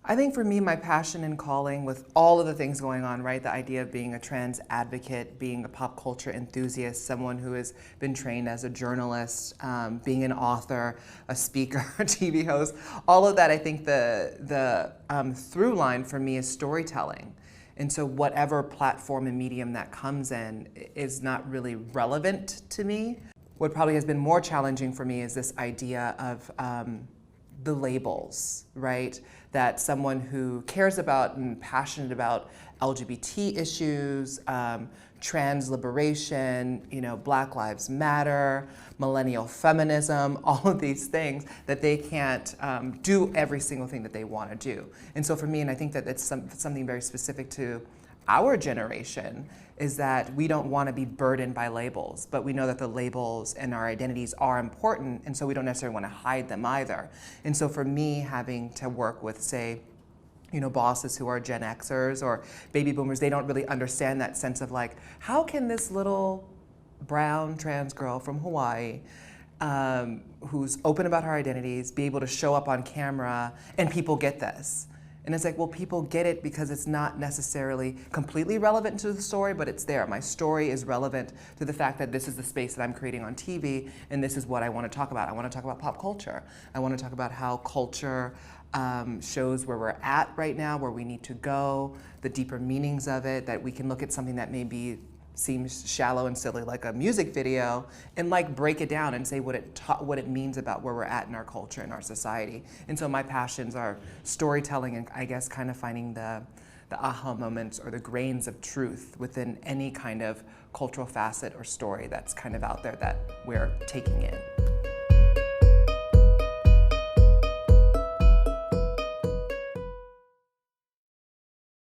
I think for me, my passion and calling with all of the things going on, right? The idea of being a trans advocate, being a pop culture enthusiast, someone who has been trained as a journalist, being an author, a speaker, a TV host, all of that, I think the through line for me is storytelling. And so whatever platform and medium that comes in is not really relevant to me. What probably has been more challenging for me is this idea of the labels, right? That someone who cares about and passionate about LGBT issues, trans liberation, Black Lives Matter, millennial feminism, all of these things, that they can't do every single thing that they want to do. And so for me, and I think that it's something very specific to our generation, is that we don't want to be burdened by labels, but we know that the labels and our identities are important, and so we don't necessarily want to hide them either. And so for me, having to work with, say, bosses who are Gen Xers or baby boomers, they don't really understand that sense of like, how can this little brown trans girl from Hawaii who's open about her identities be able to show up on camera and people get this? And it's like, well, people get it because it's not necessarily completely relevant to the story, but it's there. My story is relevant to the fact that this is the space that I'm creating on TV, and this is what I want to talk about. I want to talk about pop culture. I want to talk about how culture shows where we're at right now, where we need to go, the deeper meanings of it, that we can look at something that maybe seems shallow and silly, like a music video, and like break it down and say what it means about where we're at in our culture and our society. And so my passions are storytelling and I guess kind of finding the aha moments or the grains of truth within any kind of cultural facet or story that's kind of out there that we're taking in.